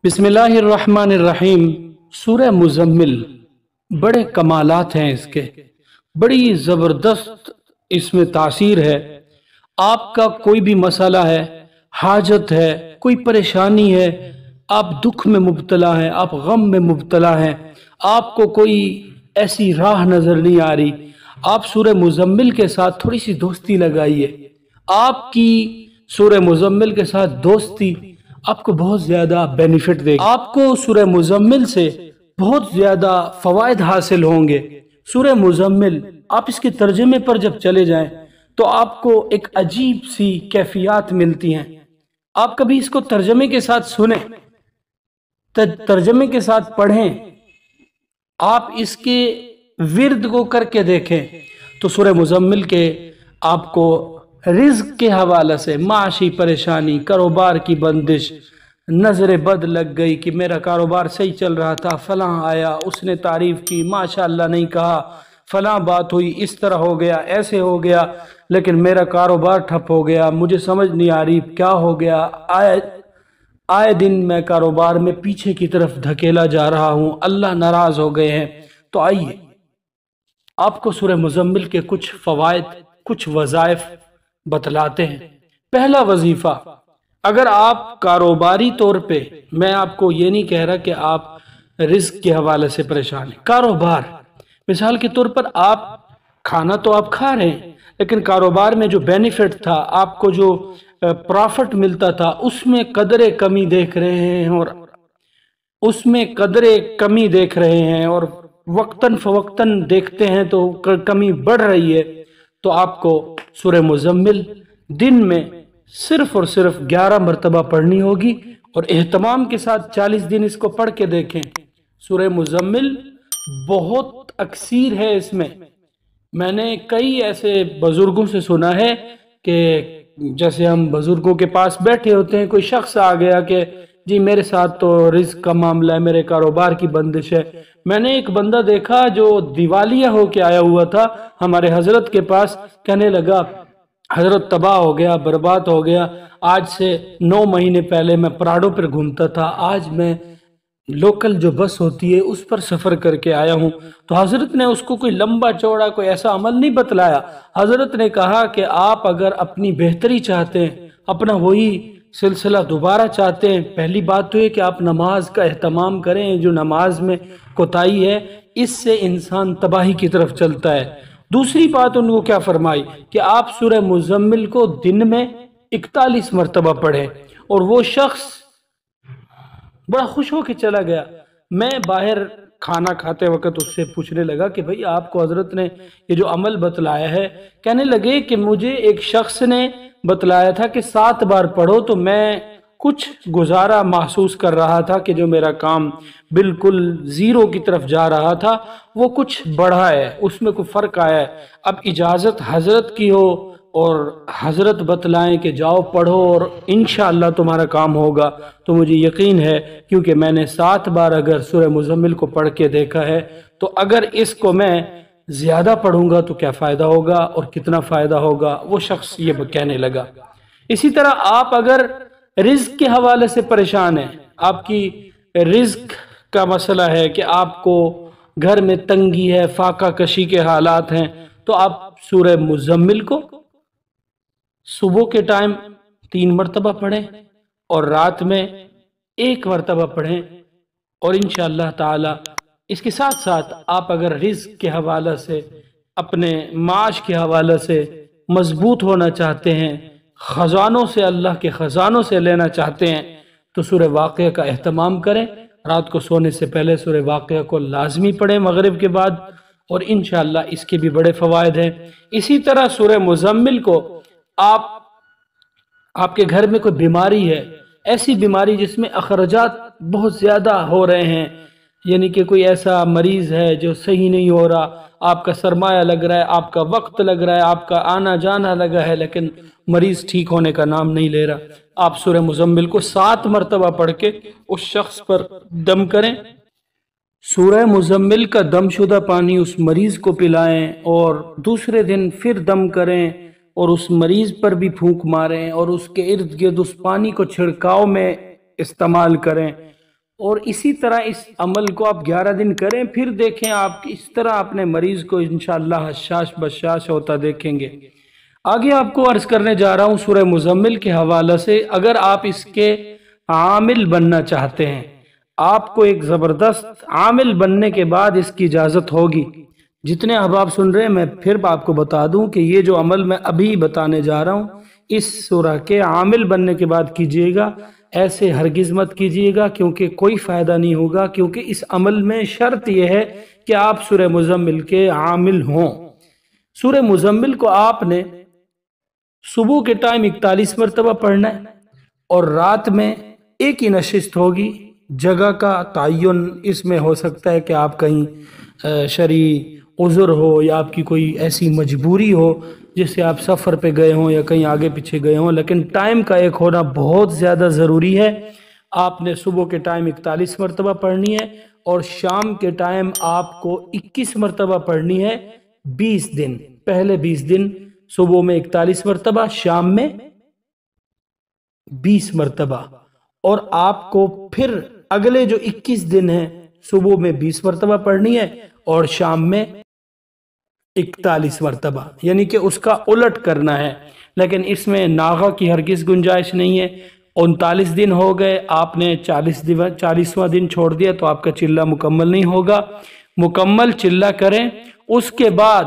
बिस्मिल्लाहिर्रहमानिर्रहीम। सूरह मुज़म्मिल बड़े कमालात हैं इसके, बड़ी ज़बरदस्त इसमें तासीर है। आपका कोई भी मसला है, हाजत है, कोई परेशानी है, आप दुख में मुब्तला हैं, आप गम में मुब्तला हैं, आपको कोई ऐसी राह नज़र नहीं आ रही, आप सूरह मुज़म्मिल के साथ थोड़ी सी दोस्ती लगाइए। आपकी सूरह मुज़म्मिल के साथ दोस्ती आपको बहुत ज़्यादा बेनिफिट देगी। आपको सूरह मुज़म्मिल से बहुत ज़्यादा फ़वाइद हासिल होंगे। सूरह मुज़म्मिल आप इसके तर्जमे पर जब चले जाएं तो आपको एक अजीब सी कैफियत मिलती हैं। आप कभी इसको तर्जमे के साथ सुने, तर्जमे के साथ पढ़ें, आप इसके विर्द को करके देखें तो सूरह मुज़म्मिल के आपको रिज़्क के हवाले से माशी परेशानी, कारोबार की बंदिश, नजर बद लग गई कि मेरा कारोबार सही चल रहा था, फलां आया, उसने तारीफ की, माशाअल्लाह नहीं कहा, फलां बात हुई, इस तरह हो गया, ऐसे हो गया, लेकिन मेरा कारोबार ठप हो गया, मुझे समझ नहीं आ रही क्या हो गया, आए दिन मैं कारोबार में पीछे की तरफ धकेला जा रहा हूं, अल्लाह नाराज हो गए हैं। तो आइए आपको सूरह मुज़म्मिल के कुछ फवायद, कुछ वज़ाइफ बतलाते हैं। पहला वजीफा, अगर आप कारोबारी तौर पे, मैं आपको ये नहीं कह रहा कि आप रिस्क के हवाले से परेशान हैं, कारोबार मिसाल के तौर पर, आप खाना तो आप खा रहे हैं लेकिन कारोबार में जो बेनिफिट था, आपको जो प्रॉफिट मिलता था, उसमें कदरे कमी देख रहे हैं और वक्तन फवक्तन देखते हैं तो कमी बढ़ रही है। तो आपको सूरह मुज़म्मिल दिन में सिर्फ और सिर्फ 11 मरतबा पढ़नी होगी और एहतमाम के साथ 40 दिन इसको पढ़ के देखें। सूरह मुज़म्मिल बहुत अक्सीर है इसमें। मैंने कई ऐसे बुजुर्गों से सुना है कि जैसे हम बुजुर्गों के पास बैठे होते हैं, कोई शख्स आ गया कि जी मेरे साथ तो रिस्क का मामला है, मेरे कारोबार की बंदिश है। मैंने एक बंदा देखा जो दिवालिया होके आया हुआ था हमारे हजरत के पास, कहने लगा हजरत तबाह हो गया, बर्बाद हो गया, आज से 9 महीने पहले मैं पराडों पर घूमता था, आज मैं लोकल जो बस होती है उस पर सफ़र करके आया हूँ। तो हजरत ने उसको कोई लंबा चौड़ा कोई ऐसा अमल नहीं बतलाया। हजरत ने कहा कि आप अगर अपनी बेहतरी चाहते हैं, अपना वही सिलसिला दोबारा चाहते हैं, पहली बात तो है कि आप नमाज का एहतमाम करें। जो नमाज में कोताही है, इससे इंसान तबाही की तरफ चलता है। दूसरी बात उनको क्या फरमाई कि आप सूरह मुज़म्मिल को दिन में 41 मरतबा पढ़ें। और वो शख्स बड़ा खुश होकर चला गया। मैं बाहर खाना खाते वक्त उससे पूछने लगा कि भाई आपको हजरत ने ये जो अमल बतलाया है, कहने लगे कि मुझे एक शख्स ने बतलाया था कि 7 बार पढ़ो, तो मैं कुछ गुजारा महसूस कर रहा था कि जो मेरा काम बिल्कुल जीरो की तरफ जा रहा था वो कुछ बढ़ा है, उसमें कोई फर्क आया है। अब इजाज़त हजरत की हो और हजरत बतलाएं कि जाओ पढ़ो और इंशाअल्लाह तुम्हारा काम होगा, तो मुझे यकीन है, क्योंकि मैंने 7 बार अगर सूरह मुज़म्मिल को पढ़ के देखा है, तो अगर इसको मैं ज्यादा पढ़ूंगा तो क्या फायदा होगा और कितना फायदा होगा। वो शख्स ये कहने लगा। इसी तरह आप अगर रिज्क के हवाले से परेशान हैं, आपकी रिज्क का मसला है कि आपको घर में तंगी है, फाका कशी के हालात हैं, तो आप सूरह मुज़म्मिल को सुबह के टाइम 3 मरतबा पढ़ें और रात में 1 मरतबा पढ़ें। और इंशाअल्लाह ताला इसके साथ साथ आप अगर रिज़्क के हवाले से, अपने माश के हवाले से मजबूत होना चाहते हैं, ख़जानों से, अल्लाह के ख़जानों से लेना चाहते हैं, तो सूरह वाक़िया का एहतमाम करें। रात को सोने से पहले सूरह वाक़िया को लाजमी पढ़ें मगरिब के बाद, और इंशाअल्लाह इसके भी बड़े फ़वाइद हैं। इसी तरह सूरह मुज़म्मिल को आपके घर में कोई बीमारी है, ऐसी बीमारी जिसमें अखराजात बहुत ज़्यादा हो रहे हैं, यानी कि कोई ऐसा मरीज है जो सही नहीं हो रहा, आपका सरमाया लग रहा है, आपका वक्त लग रहा है, आपका आना जाना लगा है, लेकिन मरीज ठीक होने का नाम नहीं ले रहा, आप सूरह मुज़म्मिल को 7 मरतबा पढ़ के उस शख्स पर दम करें। सूरह मुज़म्मिल का दमशुदा पानी उस मरीज को पिलाएं और दूसरे दिन फिर दम करें और उस मरीज पर भी फूंक मारें और उसके इर्द गिर्द उस पानी को छिड़काव में इस्तेमाल करें। اور اسی طرح اس عمل کو آپ 11 دن کریں، پھر دیکھیں آپ اس طرح اپنے مریض کو انشاءاللہ حشاش بشاش ہوتا دیکھیں گے۔ آگے آپ کو عرض کرنے جا رہا ہوں سورہ مزمل کے حوالے سے، اگر آپ اس کے عامل بننا چاہتے ہیں، آپ کو ایک زبردست عامل بننے کے بعد اس کی اجازت ہوگی۔ جتنے احباب سن رہے ہیں میں پھر آپ کو بتا دوں کہ یہ جو عمل میں ابھی بتانے جا رہا ہوں اس سورہ کے عامل بننے کے بعد کیجئے گا، ایسے ہرگز مت کیجئے گا کیونکہ کوئی فائدہ نہیں ہوگا، کیونکہ اس عمل میں شرط یہ ہے کہ آپ سورہ مزمل کے عامل ہوں۔ سورہ مزمل کو آپ نے صبح کے ٹائم 41 مرتبہ پڑھنا ہے اور رات میں ایک ہی نشست ہوگی۔ جگہ کا تعین اس میں ہو سکتا ہے کہ آپ کہیں شرعی عذر ہو یا آپ کی کوئی ایسی مجبوری ہو جس سے آپ سفر پہ گئے ہوں یا کہیں آگے پیچھے گئے ہوں، لیکن ٹائم کا ایک ہونا بہت زیادہ ضروری ہے۔ آپ نے صبح کے ٹائم 41 مرتبہ پڑھنی ہے اور شام کے ٹائم آپ کو 21 مرتبہ پڑھنی ہے 20 دن۔ پہلے 20 دن صبح میں 41 مرتبہ، شام میں 20 مرتبہ، اور آپ کو پھر اگلے جو 21 دن ہیں صبح میں 20 مرتبہ پڑھنی ہے اور شام میں 41 مرتبہ، یعنی کہ اس کا الٹ کرنا ہے۔ لیکن اس میں ناغہ کی ہرگز گنجائش نہیں ہے۔ 39 دن ہو گئے، آپ نے 40واں دن چھوڑ دیا تو آپ کا چلہ مکمل نہیں ہوگا۔ مکمل چلہ کریں، اس کے بعد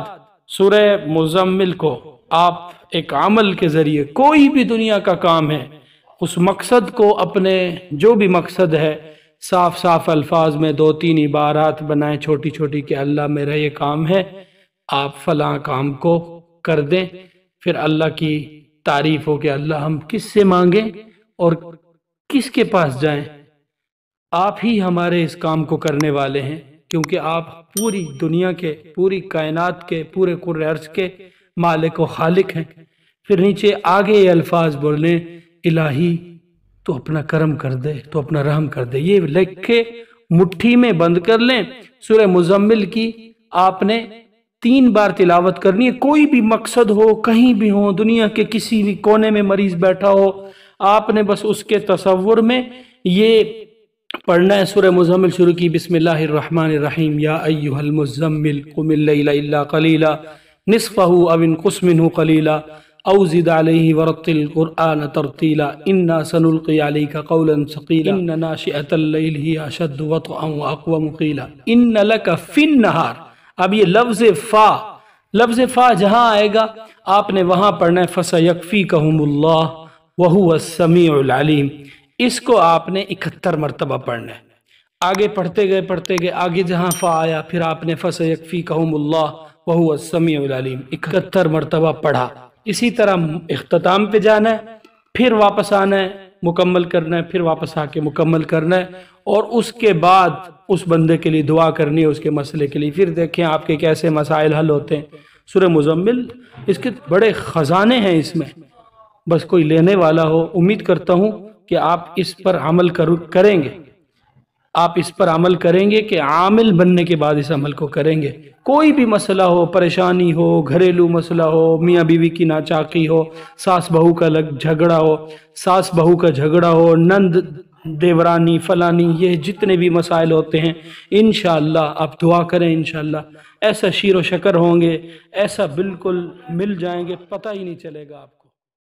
سورہ مزمل کو آپ ایک عمل کے ذریعے، کوئی بھی دنیا کا کام ہے، اس مقصد کو اپنے جو بھی مقصد ہے صاف صاف الفاظ میں 2-3 عبارات بنائیں چھوٹی چھوٹی کہ اللہ میرا یہ کام ہے، آپ فلاں کام کو کر دیں۔ پھر اللہ کی تعریف ہو کہ اللہ ہم کس سے مانگیں اور کس کے پاس جائیں، آپ ہی ہمارے اس کام کو کرنے والے ہیں، کیونکہ آپ پوری دنیا کے، پوری کائنات کے، پورے کرۂ ارض کے مالک و خالق ہیں۔ پھر نیچے آگے یہ الفاظ بولیں، الہی تو اپنا کرم کر دے، تو اپنا رحم کر دے، یہ لکھ کے مٹھی میں بند کر لیں۔ سورہ مزمل کی آپ نے 3 بار تلاوت کرنی ہے۔ کوئی بھی مقصد ہو، کہیں بھی ہو، دنیا کے کسی بھی کونے میں مریض بیٹھا ہو، آپ نے بس اس کے تصور میں یہ پڑھنا ہے۔ سورہ مزمل شروع کی بسم اللہ الرحمن الرحیم، یا ایہا المزمل قم اللیل الا قلیلا نصفہ او انقص منہ قلیلا او زد علیہ ورتل القرآن ترتیلا انا سنلقی علیک قولا ثقیلا ان ناشئۃ اللیل ہی اشد وطئا واقوم قیلا ان لک فی النہار۔ اب یہ لفظ فا جہاں آئے گا آپ نے وہاں پڑھنا ہے فَسَيَكْفِيكَهُمُ اللَّهُ وَهُوَ السَّمِيعُ الْعَلِيمُ۔ اس کو آپ نے 71 مرتبہ پڑھنا ہے۔ آگے پڑھتے گئے آگے جہاں فا آیا پھر آپ نے فَسَيَكْفِيكَهُمُ اللَّهُ وَهُوَ السَّمِيعُ الْعَلِيمُ 71 مرتبہ پڑھا۔ اسی طرح اختتام پہ جانا ہے، پھر واپس آنا ہے، مکمل کرنا ہے، پھر واپس آ کے مکمل کرنا ہے، اور اس کے بعد اس بندے کے لیے دعا کرنی ہے، اس کے مسئلے کے لیے۔ پھر دیکھیں آپ کے کیسے مسائل حل ہوتے ہیں۔ سورہ مزمل اس کے بڑے خزانے ہیں، اس میں بس کوئی لینے والا ہو۔ امید کرتا ہوں کہ آپ اس پر عمل کریں گے، آپ اس پر عمل کریں گے کہ عامل بننے کے بعد اس عمل کو کریں گے۔ کوئی بھی مسئلہ ہو، پریشانی ہو، گھریلو مسئلہ ہو، میاں بیوی کی ناچاقی ہو، ساس بہو کا جھگڑا ہو، ساس بہو کا جھگڑا ہو، نند دیورانی فلانی، یہ جتنے بھی مسائل ہوتے ہیں انشاءاللہ آپ دعا کریں، انشاءاللہ ایسا شیر و شکر ہوں گے، ایسا بالکل مل جائیں گے، پتہ ہی نہیں چلے گا آپ